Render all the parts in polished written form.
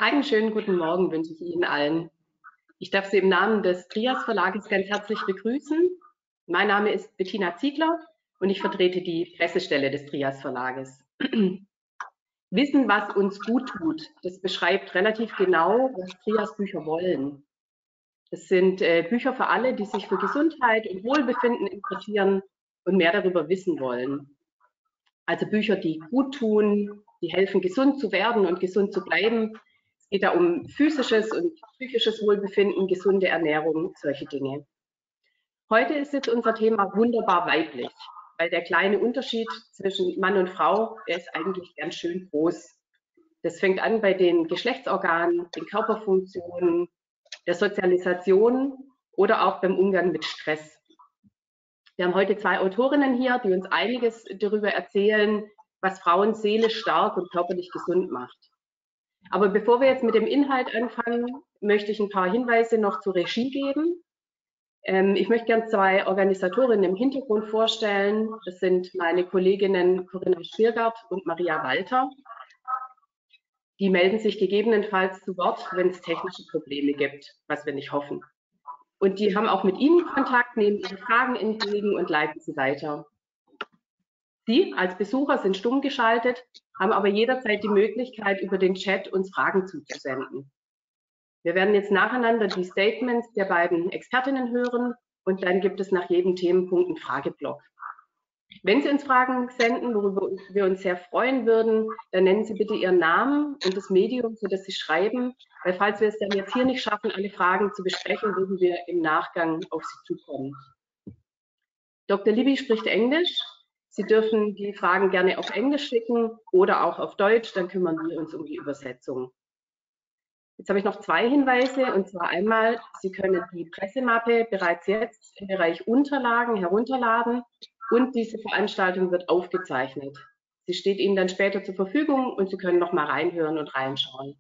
Einen schönen guten Morgen wünsche ich Ihnen allen. Ich darf Sie im Namen des TRIAS Verlages ganz herzlich begrüßen. Mein Name ist Bettina Ziegler und ich vertrete die Pressestelle des TRIAS Verlages. Wissen, was uns gut tut, das beschreibt relativ genau, was TRIAS Bücher wollen. Das sind Bücher für alle, die sich für Gesundheit und Wohlbefinden interessieren und mehr darüber wissen wollen. Also Bücher, die gut tun, die helfen, gesund zu werden und gesund zu bleiben. Es geht da um physisches und psychisches Wohlbefinden, gesunde Ernährung, solche Dinge. Heute ist jetzt unser Thema wunderbar weiblich, weil der kleine Unterschied zwischen Mann und Frau, der ist eigentlich ganz schön groß. Das fängt an bei den Geschlechtsorganen, den Körperfunktionen, der Sozialisation oder auch beim Umgang mit Stress. Wir haben heute zwei Autorinnen hier, die uns einiges darüber erzählen, was Frauen seelisch stark und körperlich gesund macht. Aber bevor wir jetzt mit dem Inhalt anfangen, möchte ich ein paar Hinweise noch zur Regie geben. Ich möchte gerne zwei Organisatorinnen im Hintergrund vorstellen. Das sind meine Kolleginnen Verena Breitenbach und Maria Walter. Die melden sich gegebenenfalls zu Wort, wenn es technische Probleme gibt, was wir nicht hoffen. Und die haben auch mit Ihnen Kontakt, nehmen Ihre Fragen entgegen und leiten sie weiter. Sie als Besucher sind stumm geschaltet, haben aber jederzeit die Möglichkeit, über den Chat uns Fragen zuzusenden. Wir werden jetzt nacheinander die Statements der beiden Expertinnen hören und dann gibt es nach jedem Themenpunkt einen Frageblock. Wenn Sie uns Fragen senden, worüber wir uns sehr freuen würden, dann nennen Sie bitte Ihren Namen und das Medium, für das Sie schreiben, weil falls wir es dann jetzt hier nicht schaffen, alle Fragen zu besprechen, würden wir im Nachgang auf Sie zukommen. Dr. Libby spricht Englisch. Sie dürfen die Fragen gerne auf Englisch schicken oder auch auf Deutsch, dann kümmern wir uns um die Übersetzung. Jetzt habe ich noch zwei Hinweise, und zwar einmal, Sie können die Pressemappe bereits jetzt im Bereich Unterlagen herunterladen und diese Veranstaltung wird aufgezeichnet. Sie steht Ihnen dann später zur Verfügung und Sie können noch mal reinhören und reinschauen.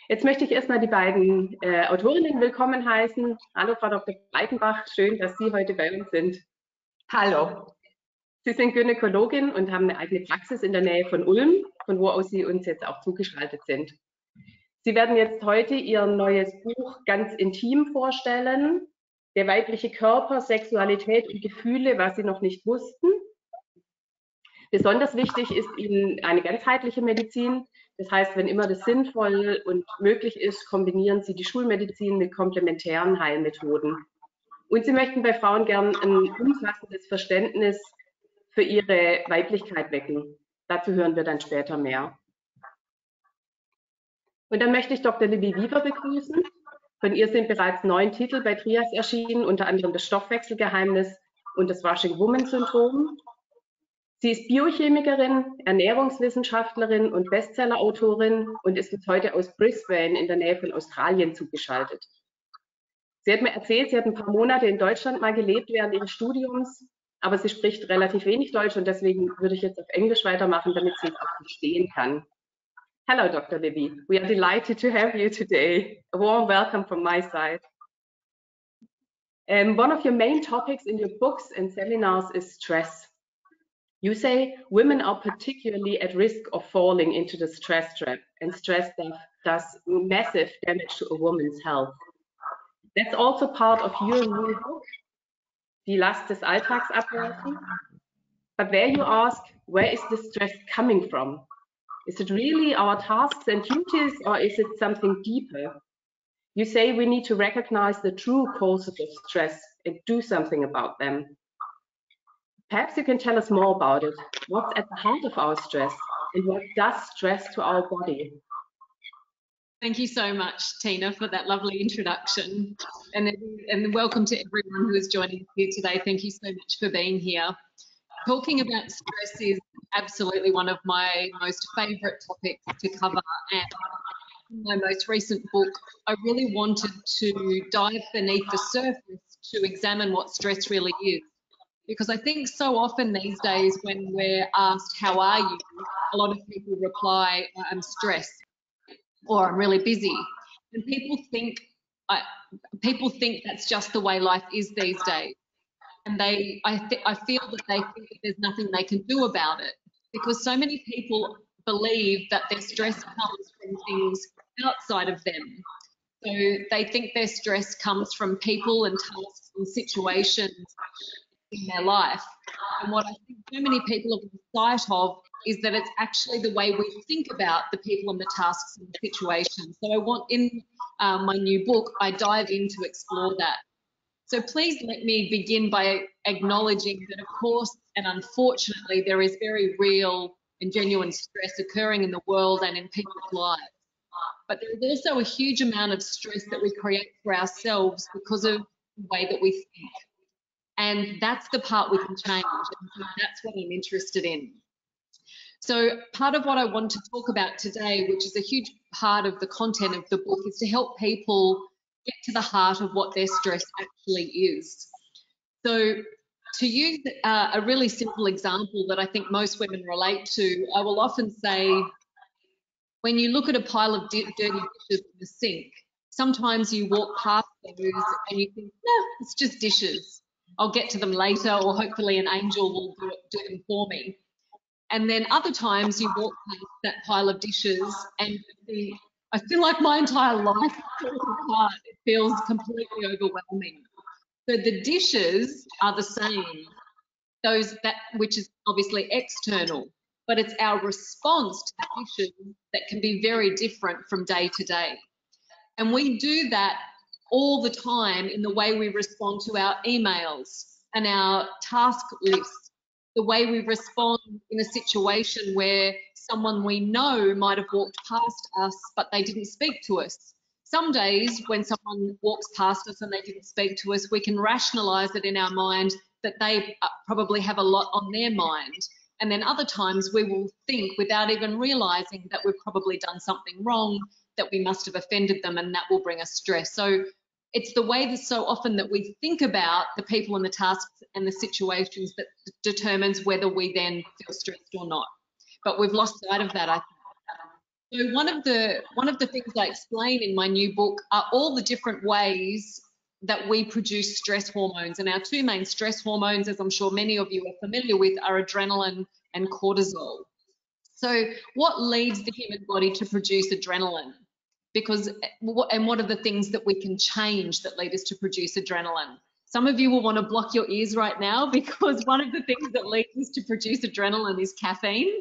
Jetzt möchte ich erstmal die beiden Autorinnen willkommen heißen. Hallo Frau Dr. Breitenbach, schön, dass Sie heute bei uns sind. Hallo. Sie sind Gynäkologin und haben eine eigene Praxis in der Nähe von Ulm, von wo aus Sie uns jetzt auch zugeschaltet sind. Sie werden jetzt heute Ihr neues Buch ganz intim vorstellen, der weibliche Körper, Sexualität und Gefühle, was Sie noch nicht wussten. Besonders wichtig ist Ihnen eine ganzheitliche Medizin. Das heißt, wenn immer das sinnvoll und möglich ist, kombinieren Sie die Schulmedizin mit komplementären Heilmethoden. Und Sie möchten bei Frauen gern ein umfassendes Verständnis für ihre Weiblichkeit wecken. Dazu hören wir dann später mehr. Und dann möchte ich Dr. Libby Weaver begrüßen. Von ihr sind bereits 9 Titel bei TRIAS erschienen, unter anderem das Stoffwechselgeheimnis und das Washing Woman Syndrom. Sie ist Biochemikerin, Ernährungswissenschaftlerin und Bestseller-Autorin und ist uns heute aus Brisbane in der Nähe von Australien zugeschaltet. Sie hat mir erzählt, sie hat ein paar Monate in Deutschland mal gelebt während ihres Studiums, aber sie spricht relativ wenig Deutsch und deswegen würde ich jetzt auf Englisch weitermachen, damit sie es auch verstehen kann. Hello, Dr. Libby. We are delighted to have you today. A warm welcome from my side. One of your main topics in your books and seminars is stress. You say women are particularly at risk of falling into the stress trap, and stress does massive damage to a woman's health. That's also part of your new book, Die Last des Alltags abwerfen. But there you ask, where is the stress coming from? Is it really our tasks and duties, or is it something deeper? You say we need to recognize the true causes of stress and do something about them. Perhaps you can tell us more about it. What's at the heart of our stress, and what does stress to our body? Thank you so much, Tina, for that lovely introduction. And welcome to everyone who is joining us here today. Thank you so much for being here. Talking about stress is absolutely one of my most favourite topics to cover. And in my most recent book, I really wanted to dive beneath the surface to examine what stress really is. Because I think so often these days when we're asked, how are you? A lot of people reply, I'm stressed, or I'm really busy. And people think that's just the way life is these days. And I feel that they think that there's nothing they can do about it, because so many people believe that their stress comes from things outside of them. So they think their stress comes from people and tasks and situations in their life. And what I think so many people have lost sight of is that it's actually the way we think about the people and the tasks and the situations. So I want, in my new book, I dive in to explore that. So please let me begin by acknowledging that, of course, and unfortunately, there is very real and genuine stress occurring in the world and in people's lives. But there is also a huge amount of stress that we create for ourselves because of the way that we think. And that's the part we can change. And so that's what I'm interested in. So part of what I want to talk about today, which is a huge part of the content of the book, is to help people get to the heart of what their stress actually is. So to use a really simple example that I think most women relate to, I will often say, when you look at a pile of dirty dishes in the sink, sometimes you walk past those and you think, no, it's just dishes. I'll get to them later, or hopefully an angel will do them for me. And then other times you walk past that pile of dishes and you think, I feel like my entire life is falling apart. It feels completely overwhelming. So the dishes are the same, which is obviously external, but it's our response to the dishes that can be very different from day to day. And we do that all the time in the way we respond to our emails and our task lists, the way we respond in a situation where someone we know might have walked past us, but they didn't speak to us. Some days when someone walks past us and they didn't speak to us, we can rationalize it in our mind that they probably have a lot on their mind. And then other times we will think, without even realizing, that we've probably done something wrong, that we must have offended them, and that will bring us stress. So it's the way that so often that we think about the people and the tasks and the situations that determines whether we then feel stressed or not. But we've lost sight of that, I think. So one of the things I explain in my new book are all the different ways that we produce stress hormones. And our two main stress hormones, as I'm sure many of you are familiar with, are adrenaline and cortisol. So what leads the human body to produce adrenaline? And what are the things that we can change that lead us to produce adrenaline? Some of you will want to block your ears right now, because one of the things that leads us to produce adrenaline is caffeine.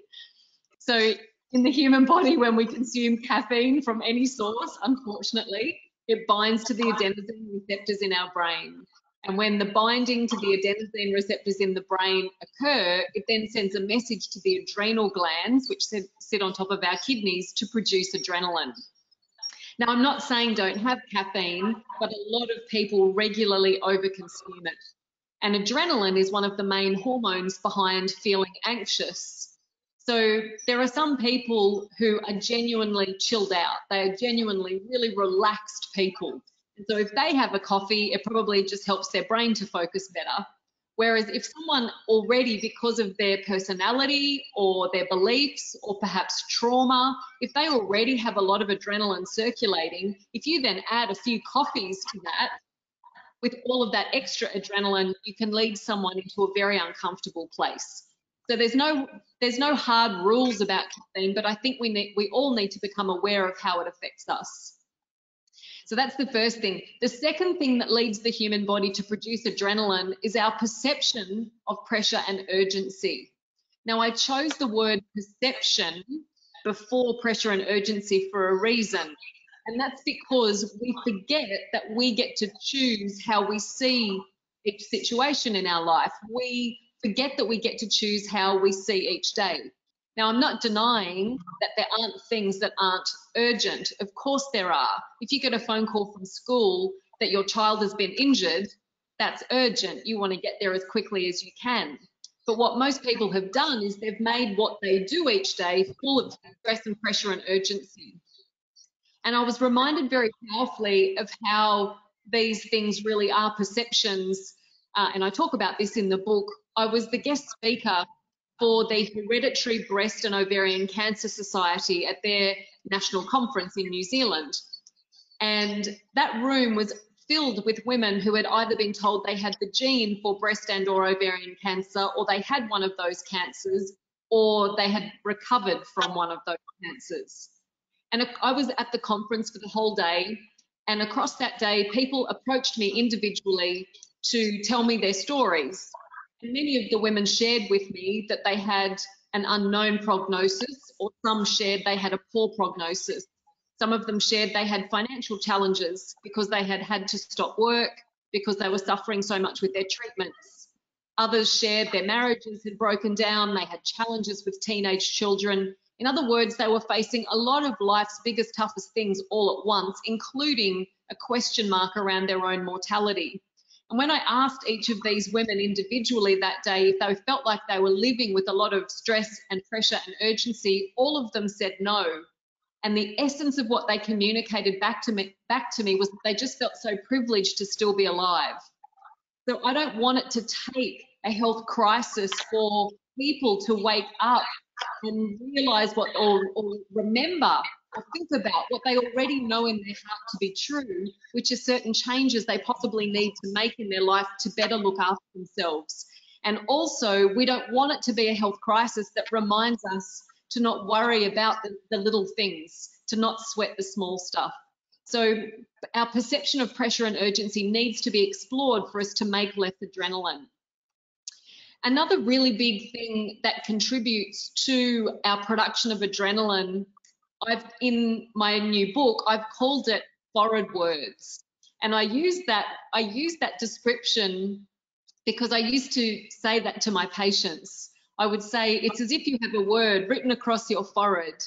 So in the human body, when we consume caffeine from any source, unfortunately, it binds to the adenosine receptors in our brain. And when the binding to the adenosine receptors in the brain occur, it then sends a message to the adrenal glands, which sit on top of our kidneys, to produce adrenaline. Now, I'm not saying don't have caffeine, but a lot of people regularly overconsume it. And adrenaline is one of the main hormones behind feeling anxious. So there are some people who are genuinely chilled out. They are genuinely really relaxed people. And so if they have a coffee, it probably just helps their brain to focus better. Whereas if someone already, because of their personality or their beliefs or perhaps trauma, if they already have a lot of adrenaline circulating, if you then add a few coffees to that, with all of that extra adrenaline, you can lead someone into a very uncomfortable place. So there's no hard rules about caffeine, but I think we all need to become aware of how it affects us. So that's the first thing. The second thing that leads the human body to produce adrenaline is our perception of pressure and urgency. Now, I chose the word perception before pressure and urgency for a reason. And that's because we forget that we get to choose how we see each situation in our life. We forget that we get to choose how we see each day. Now, I'm not denying that there aren't things that aren't urgent. Of course there are. If you get a phone call from school that your child has been injured, that's urgent. You want to get there as quickly as you can. But what most people have done is they've made what they do each day full of stress and pressure and urgency. And I was reminded very powerfully of how these things really are perceptions. And I talk about this in the book. I was the guest speaker for the Hereditary Breast and Ovarian Cancer Society at their national conference in New Zealand. And that room was filled with women who had either been told they had the gene for breast and or ovarian cancer, or they had one of those cancers, or they had recovered from one of those cancers. And I was at the conference for the whole day, and across that day, people approached me individually to tell me their stories. And many of the women shared with me that they had an unknown prognosis, or some shared they had a poor prognosis. Some of them shared they had financial challenges because they had had to stop work because they were suffering so much with their treatments. Others shared their marriages had broken down, they had challenges with teenage children. In other words, they were facing a lot of life's biggest, toughest things all at once, including a question mark around their own mortality. And when I asked each of these women individually that day if they felt like they were living with a lot of stress and pressure and urgency, all of them said no. And the essence of what they communicated back to me was that they just felt so privileged to still be alive. So I don't want it to take a health crisis for people to wake up and realise what, or remember or think about what they already know in their heart to be true, which is certain changes they possibly need to make in their life to better look after themselves. And also, we don't want it to be a health crisis that reminds us to not worry about the little things, to not sweat the small stuff. So our perception of pressure and urgency needs to be explored for us to make less adrenaline. Another really big thing that contributes to our production of adrenaline, in my new book, I've called it forward words. And I use that description because I used to say that to my patients. I would say it's as if you have a word written across your forehead.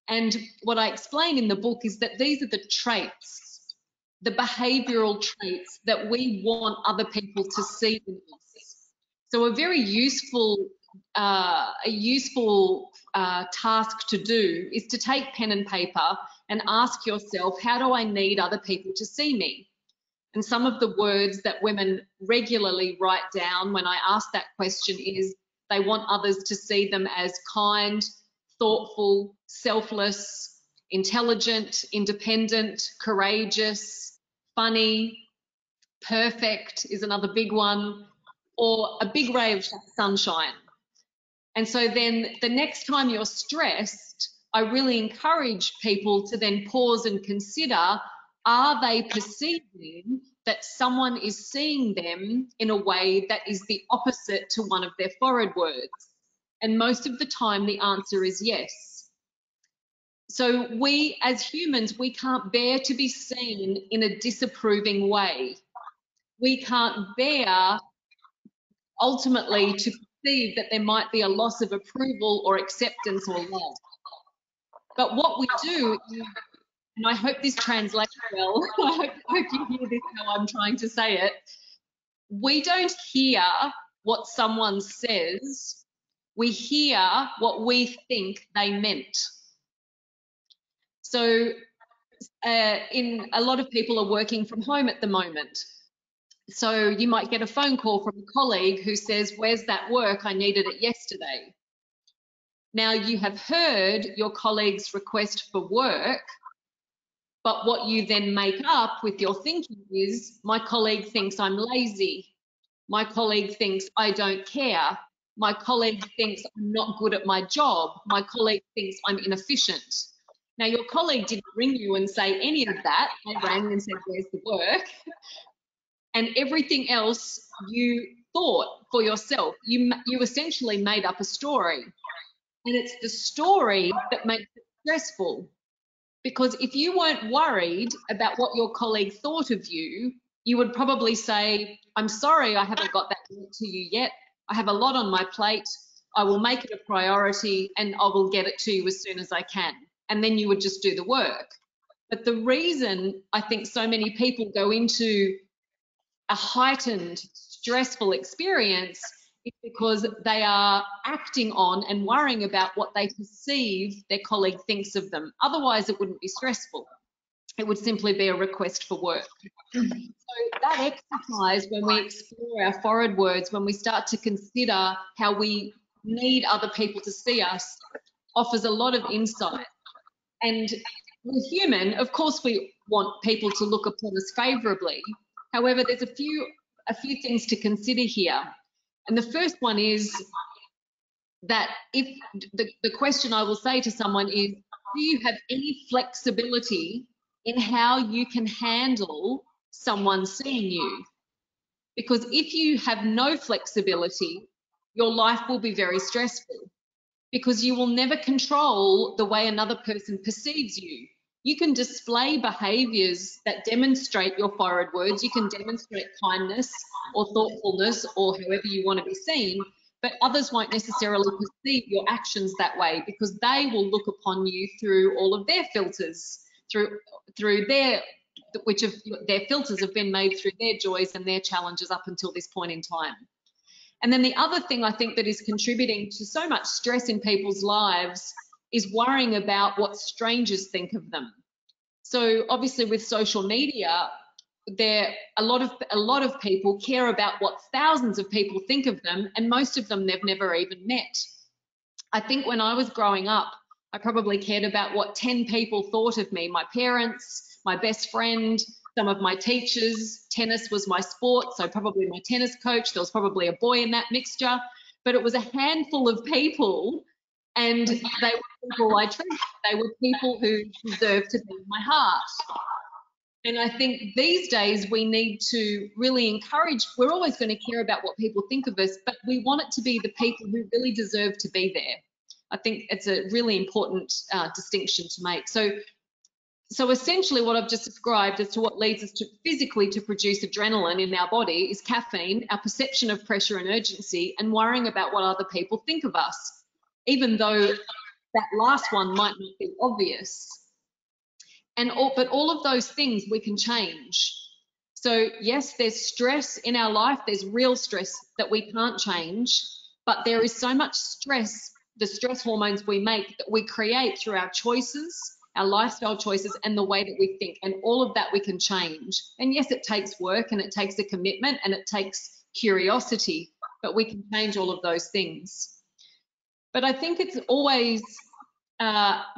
And what I explain in the book is that these are the traits, the behavioural traits that we want other people to see in us. So a very useful task to do is to take pen and paper and ask yourself, how do I need other people to see me? And some of the words that women regularly write down when I ask that question is they want others to see them as kind, thoughtful, selfless, intelligent, independent, courageous, funny, perfect is another big one, or a big ray of sunshine. And so then the next time you're stressed, I really encourage people to then pause and consider, are they perceiving that someone is seeing them in a way that is the opposite to one of their forward words? And most of the time the answer is yes. So we as humans, we can't bear to be seen in a disapproving way. We can't bear ultimately to perceive that there might be a loss of approval or acceptance or love. But what we do, and I hope this translates well, I hope you hear this how I'm trying to say it, we don't hear what someone says, we hear what we think they meant. So a lot of people are working from home at the moment. So you might get a phone call from a colleague who says, where's that work? I needed it yesterday. Now you have heard your colleague's request for work, but what you then make up with your thinking is, my colleague thinks I'm lazy. My colleague thinks I don't care. My colleague thinks I'm not good at my job. My colleague thinks I'm inefficient. Now your colleague didn't ring you and say any of that. They rang and said, where's the work? And everything else you thought for yourself. You essentially made up a story. And it's the story that makes it stressful. Because if you weren't worried about what your colleague thought of you, you would probably say, I'm sorry, I haven't got that to you yet. I have a lot on my plate. I will make it a priority and I will get it to you as soon as I can. And then you would just do the work. But the reason I think so many people go into a heightened, stressful experience is because they are acting on and worrying about what they perceive their colleague thinks of them. Otherwise, it wouldn't be stressful. It would simply be a request for work. So that exercise, when we explore our forward words, when we start to consider how we need other people to see us, offers a lot of insight. And we're human, of course we want people to look upon us favourably. However, there's a few things to consider here. And the first one is, that if the question I will say to someone is, do you have any flexibility in how you can handle someone seeing you? Because if you have no flexibility, your life will be very stressful, because you will never control the way another person perceives you. You can display behaviours that demonstrate your forward words, you can demonstrate kindness or thoughtfulness or however you want to be seen, but others won't necessarily perceive your actions that way, because they will look upon you through all of their filters, through their filters have been made through their joys and their challenges up until this point in time. And then the other thing I think that is contributing to so much stress in people's lives is worrying about what strangers think of them. So obviously with social media, a lot of people care about what thousands of people think of them, and most of them they've never even met. I think when I was growing up, I probably cared about what 10 people thought of me: my parents, my best friend, some of my teachers. Tennis was my sport, so probably my tennis coach. There was probably a boy in that mixture, but it was a handful of people, and they were people I treasured. They were people who deserved to be in my heart. And I think these days we need to really encourage, we're always going to care about what people think of us, but we want it to be the people who really deserve to be there. I think it's a really important distinction to make. So essentially what I've just described as to what leads us to physically to produce adrenaline in our body is caffeine, our perception of pressure and urgency, and worrying about what other people think of us, even though that last one might not be obvious. But all of those things we can change. So yes, there's stress in our life, there's real stress that we can't change, but there is so much stress, the stress hormones we make, that we create through our choices, our lifestyle choices, and the way that we think, and all of that we can change. And yes, it takes work and it takes a commitment and it takes curiosity, but we can change all of those things. But I think it's always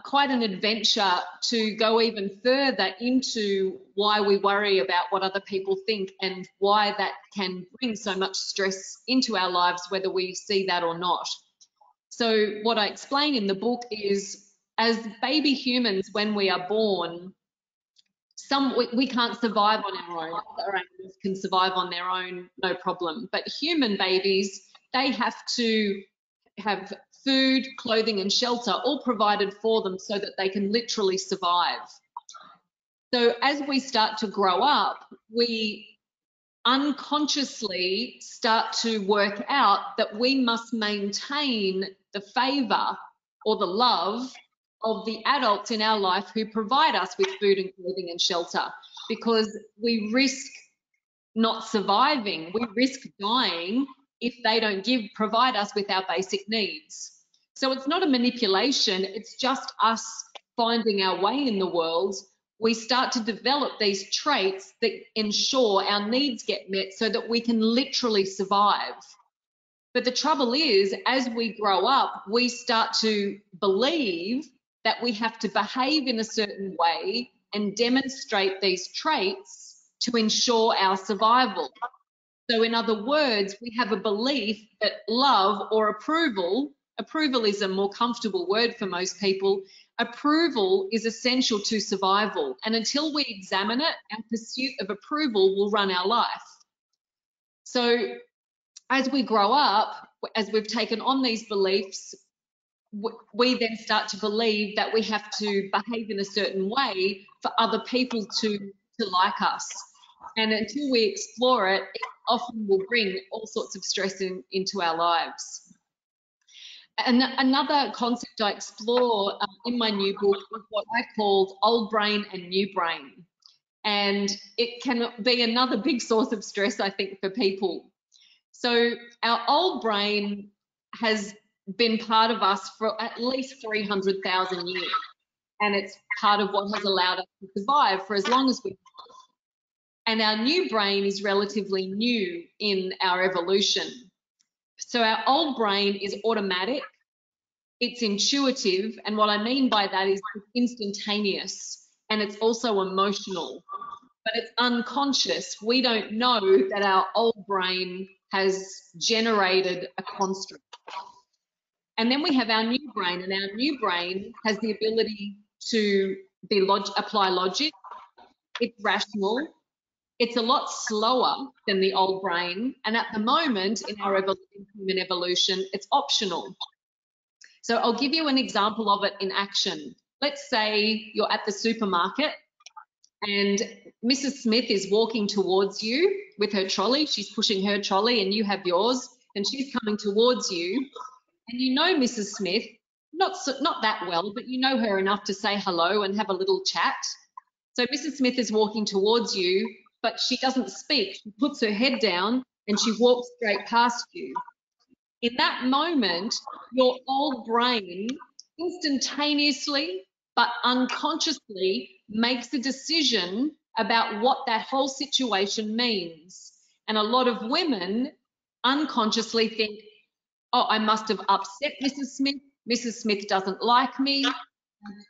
quite an adventure to go even further into why we worry about what other people think and why that can bring so much stress into our lives, whether we see that or not. So what I explain in the book is, as baby humans, when we are born, we can't survive on our own. Our animals can survive on their own, no problem. But human babies, they have to have food, clothing and shelter all provided for them so that they can literally survive. So as we start to grow up, we unconsciously start to work out that we must maintain the favour or the love of the adults in our life who provide us with food and clothing and shelter, because we risk not surviving, we risk dying if they don't provide us with our basic needs. So it's not a manipulation, it's just us finding our way in the world. We start to develop these traits that ensure our needs get met so that we can literally survive. But the trouble is, as we grow up, we start to believe that we have to behave in a certain way and demonstrate these traits to ensure our survival. So in other words, we have a belief that love or approval is a more comfortable word for most people, approval is essential to survival. And until we examine it, our pursuit of approval will run our life. So as we grow up, as we've taken on these beliefs, we then start to believe that we have to behave in a certain way for other people to like us. And until we explore it, it often will bring all sorts of stress into our lives. And another concept I explore in my new book is what I called old brain and new brain. And it can be another big source of stress, I think, for people. So our old brain has been part of us for at least 300,000 years. And it's part of what has allowed us to survive for as long as we have. And our new brain is relatively new in our evolution. So our old brain is automatic, it's intuitive, and what I mean by that is it's instantaneous, and it's also emotional, but it's unconscious. We don't know that our old brain has generated a construct. And then we have our new brain, and our new brain has the ability to apply logic. It's rational. It's a lot slower than the old brain. And at the moment in our human evolution, it's optional. So I'll give you an example of it in action. Let's say you're at the supermarket and Mrs. Smith is walking towards you with her trolley. She's pushing her trolley and you have yours, and she's coming towards you. And you know Mrs. Smith, not that well, but you know her enough to say hello and have a little chat. So Mrs. Smith is walking towards you, but she doesn't speak. She puts her head down and she walks straight past you. In that moment, your old brain instantaneously but unconsciously makes a decision about what that whole situation means. And a lot of women unconsciously think, oh, I must have upset Mrs. Smith. Mrs. Smith doesn't like me.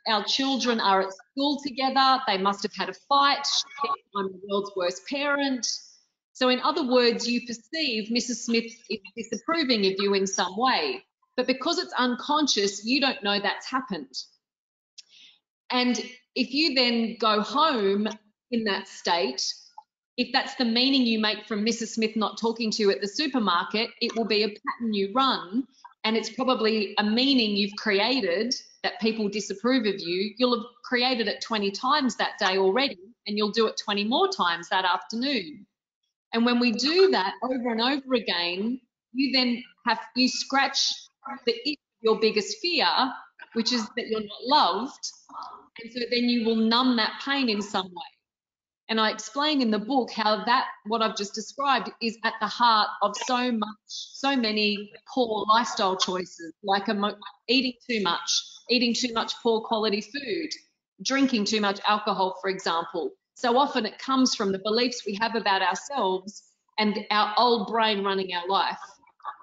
Our children are at school together. They must have had a fight. She thinks I'm the world's worst parent. So in other words, you perceive Mrs. Smith is disapproving of you in some way. But because it's unconscious, you don't know that's happened. And if you then go home in that state, if that's the meaning you make from Mrs. Smith not talking to you at the supermarket, it will be a pattern you run, and it's probably a meaning you've created that people disapprove of you. You'll have created it 20 times that day already, and you'll do it 20 more times that afternoon. And when we do that over and over again, you scratch the itch of your biggest fear, which is that you're not loved. And so then you will numb that pain in some way. And I explain in the book how what I've just described is at the heart of so many poor lifestyle choices, like eating too much poor quality food, drinking too much alcohol, for example. So often it comes from the beliefs we have about ourselves and our old brain running our life.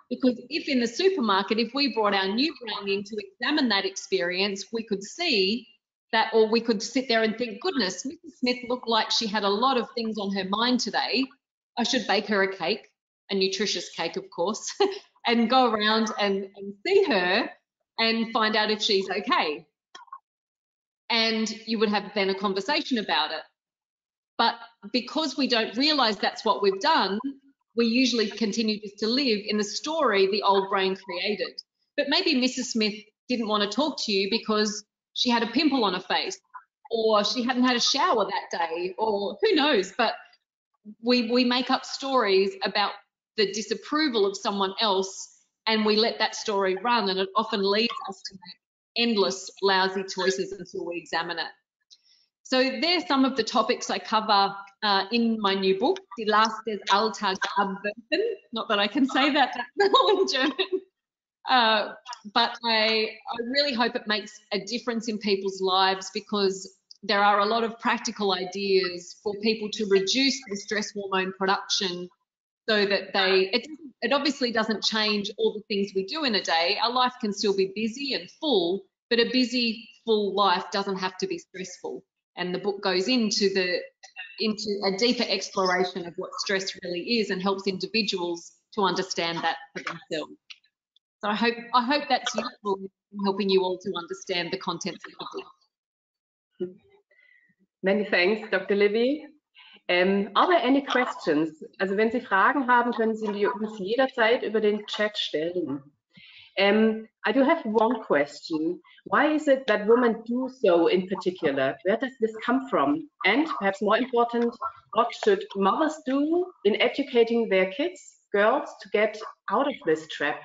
Because if in the supermarket, if we brought our new brain in to examine that experience, we could see that, or we could sit there and think, goodness, Mrs. Smith looked like she had a lot of things on her mind today. I should bake her a cake, a nutritious cake, of course, and go around and see her and find out if she's okay. And you would have then a conversation about it. But because we don't realize that's what we've done, we usually continue just to live in the story the old brain created. But maybe Mrs. Smith didn't want to talk to you because she had a pimple on her face, or she hadn't had a shower that day, or who knows. But we make up stories about the disapproval of someone else, and we let that story run, and it often leads us to make endless lousy choices until we examine it. So there's some of the topics I cover in my new book, Die Last des Alltagsabwürfen. Not that I can say that well in German. But I really hope it makes a difference in people's lives, because there are a lot of practical ideas for people to reduce their stress hormone production, so that it obviously doesn't change all the things we do in a day. Our life can still be busy and full, but a busy, full life doesn't have to be stressful. And the book goes into a deeper exploration of what stress really is, and helps individuals to understand that for themselves. So I hope that's useful in helping you all to understand the contents of the book. Many thanks, Dr. Libby. Are there any questions? Also wenn Sie Fragen haben, können Sie die uns jederzeit über den Chat stellen. I do have one question. Why is it that women do so in particular? Where does this come from? And perhaps more important, what should mothers do in educating their kids, girls, to get out of this trap?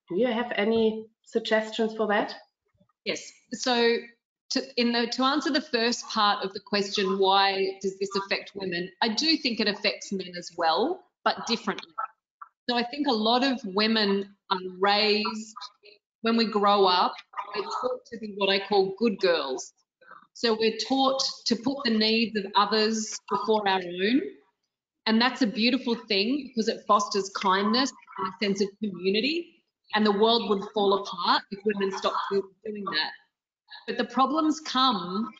Do you have any suggestions for that? Yes. So to answer the first part of the question, why does this affect women? I do think it affects men as well, but differently. So I think a lot of women are raised, when we grow up, we're taught to be what I call good girls. So we're taught to put the needs of others before our own. And that's a beautiful thing, because it fosters kindness and a sense of community. And the world would fall apart if women stopped doing that. But the problems come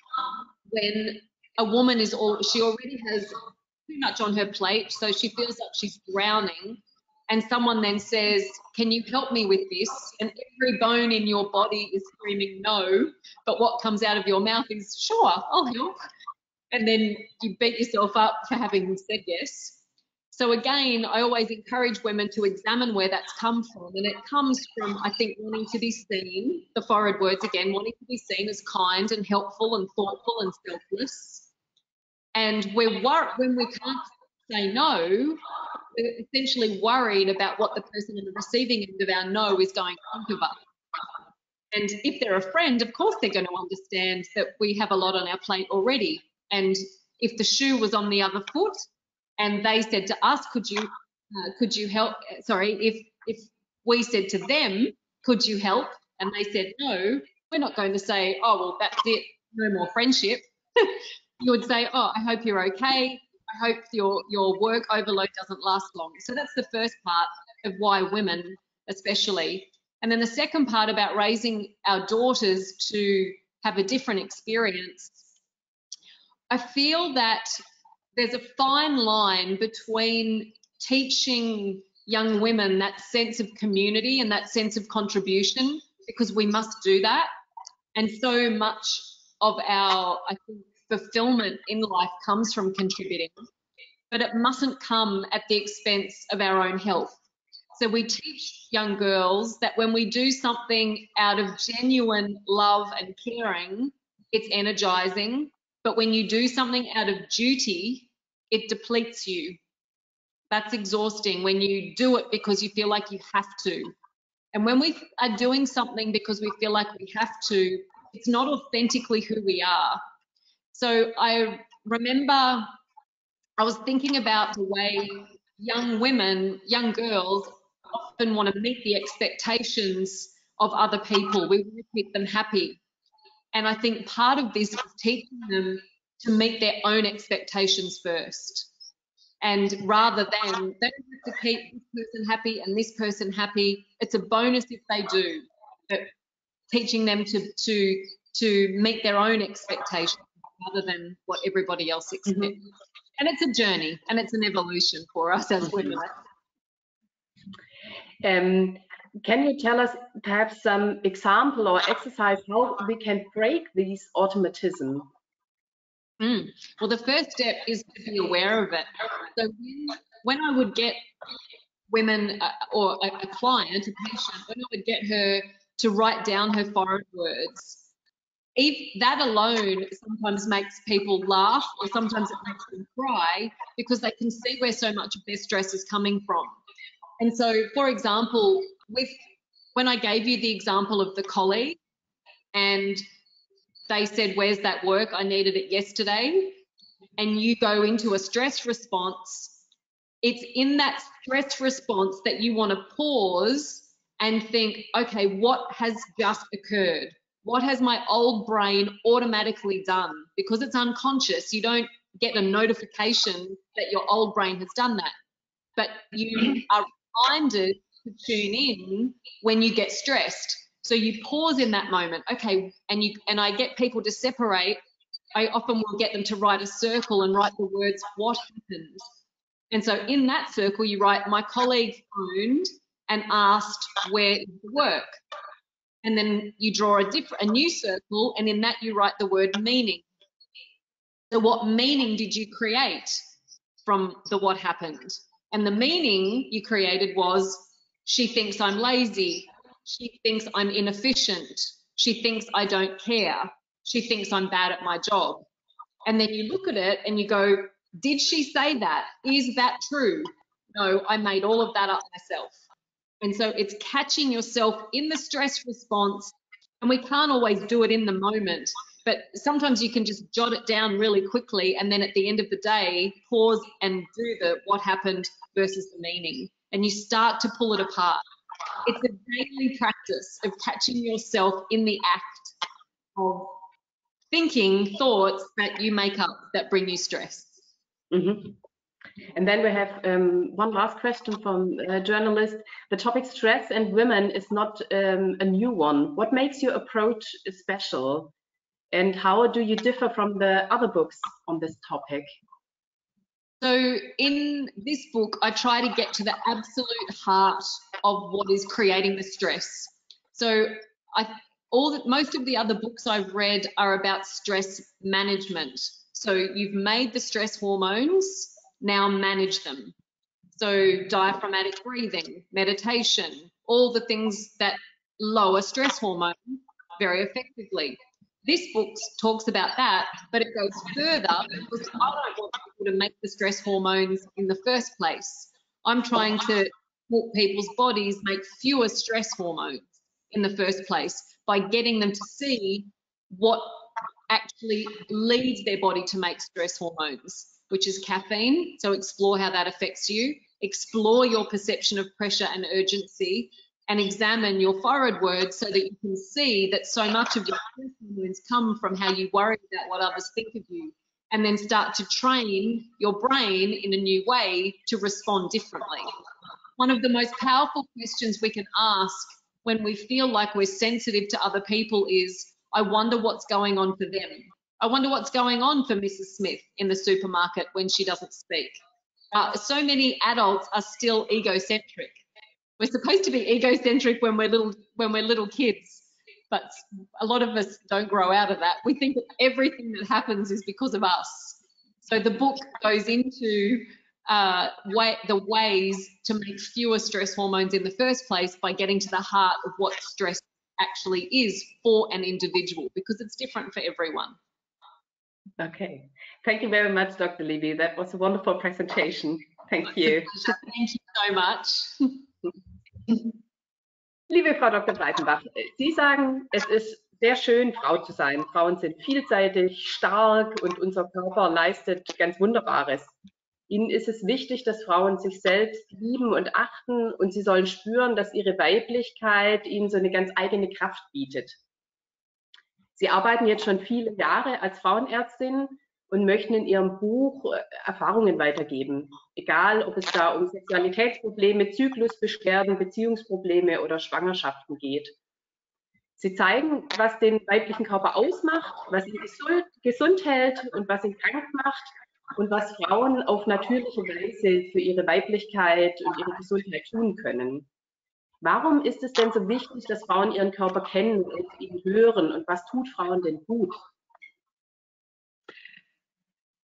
when a woman she already has too much on her plate, so she feels like she's drowning. and someone then says, can you help me with this? And every bone in your body is screaming no, but what comes out of your mouth is, sure, I'll help. And then you beat yourself up for having said yes. So again, I always encourage women to examine where that's come from. And it comes from, I think, wanting to be seen, the forward words again, wanting to be seen as kind and helpful and thoughtful and selfless. And when we can't say no, we're essentially worried about what the person on the receiving end of our no is going to think of us. And if they're a friend, of course they're going to understand that we have a lot on our plate already. And if the shoe was on the other foot and they said to us, could you help? Sorry, if we said to them, could you help? And they said no, we're not going to say, oh, well, that's it, no more friendship. You would say, oh, I hope you're okay. I hope your work overload doesn't last long. So that's the first part of why women especially. And then the second part about raising our daughters to have a different experience. I feel that there's a fine line between teaching young women that sense of community and that sense of contribution, because we must do that. And so much of our, I think, fulfillment in life comes from contributing, but it mustn't come at the expense of our own health. So we teach young girls that when we do something out of genuine love and caring, it's energizing, but when you do something out of duty, it depletes you. That's exhausting when you do it because you feel like you have to. And when we are doing something because we feel like we have to, it's not authentically who we are. So I remember I was thinking about the way young women, young girls often want to meet the expectations of other people. We want to keep them happy. And I think part of this is teaching them to meet their own expectations first. And rather than they don't have to keep this person happy and this person happy, it's a bonus if they do. But teaching them to meet their own expectations rather than what everybody else expects. Mm-hmm. And it's a journey and it's an evolution for us as women. Can you tell us perhaps some example or exercise how we can break these automatism? Well, the first step is to be aware of it. So when I would get women or a client, a patient, when I would get her to write down her forward words, if that alone sometimes makes people laugh or sometimes it makes them cry because they can see where so much of their stress is coming from. And so, for example, when I gave you the example of the colleague and they said, where's that work? I needed it yesterday. And you go into a stress response. It's in that stress response that you want to pause and think, okay, what has just occurred? What has my old brain automatically done? Because it's unconscious. You don't get a notification that your old brain has done that. But you are reminded to tune in when you get stressed. So you pause in that moment, okay, and I get people to separate. I often will get them to write a circle and write the words, what happened? And so in that circle, you write, my colleague phoned and asked, where is the work? And then you draw a new circle, and in that you write the word meaning. So what meaning did you create from the what happened? And the meaning you created was, she thinks I'm lazy. She thinks I'm inefficient. She thinks I don't care. She thinks I'm bad at my job. And then you look at it and you go, did she say that? Is that true? No, I made all of that up myself. And so it's catching yourself in the stress response, and we can't always do it in the moment, but sometimes you can just jot it down really quickly, and then at the end of the day, pause and do the what happened versus the meaning, and you start to pull it apart. It's a daily practice of catching yourself in the act of thinking thoughts that you make up that bring you stress. Mm-hmm. And then we have one last question from a journalist. The topic stress and women is not a new one. What makes your approach special? And how do you differ from the other books on this topic? So in this book, I try to get to the absolute heart of what is creating the stress. So most of the other books I've read are about stress management. So you've made the stress hormones, now manage them. So diaphragmatic breathing, meditation, all the things that lower stress hormone very effectively. This book talks about that, but it goes further because I don't want people to make the stress hormones in the first place. I'm trying to help people's bodies make fewer stress hormones in the first place by getting them to see what actually leads their body to make stress hormones, which is caffeine. So explore how that affects you. Explore your perception of pressure and urgency, and examine your forward words so that you can see that so much of your stress hormones come from how you worry about what others think of you, and then start to train your brain in a new way to respond differently. One of the most powerful questions we can ask when we feel like we're sensitive to other people is, I wonder what's going on for them. I wonder what's going on for Mrs. Smith in the supermarket when she doesn't speak. So many adults are still egocentric. We're supposed to be egocentric when we're little kids, but a lot of us don't grow out of that. We think that everything that happens is because of us. So the book goes into the ways to make fewer stress hormones in the first place by getting to the heart of what stress actually is for an individual, because it's different for everyone. Okay, thank you very much, Dr. Libby. That was a wonderful presentation. Thank you. Thank you so much. Liebe Frau Dr. Breitenbach, Sie sagen, es ist sehr schön, Frau zu sein. Frauen sind vielseitig, stark und unser Körper leistet ganz Wunderbares. Ihnen ist es wichtig, dass Frauen sich selbst lieben und achten, und sie sollen spüren, dass ihre Weiblichkeit ihnen so eine ganz eigene Kraft bietet. Sie arbeiten jetzt schon viele Jahre als Frauenärztin und möchten in Ihrem Buch Erfahrungen weitergeben. Egal, ob es da um Sexualitätsprobleme, Zyklusbeschwerden, Beziehungsprobleme oder Schwangerschaften geht. Sie zeigen, was den weiblichen Körper ausmacht, was ihn gesund hält und was ihn krank macht und was Frauen auf natürliche Weise für ihre Weiblichkeit und ihre Gesundheit tun können. Warum ist es denn so wichtig, dass Frauen ihren Körper kennen und ihn hören, und was tut Frauen denn gut?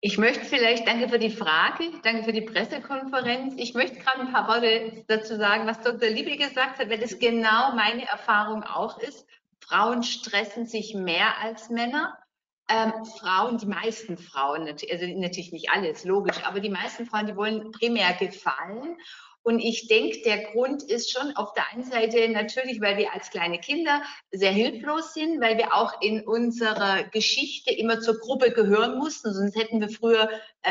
Ich möchte vielleicht, danke für die Frage, danke für die Pressekonferenz. Ich möchte gerade ein paar Worte dazu sagen, was Dr. Libby gesagt hat, weil das genau meine Erfahrung auch ist. Frauen stressen sich mehr als Männer. Frauen, die meisten Frauen, also natürlich nicht alles, logisch, aber die meisten Frauen, die wollen primär gefallen. Und ich denke, der Grund ist schon auf der einen Seite natürlich, weil wir als kleine Kinder sehr hilflos sind, weil wir auch in unserer Geschichte immer zur Gruppe gehören mussten, sonst hätten wir früher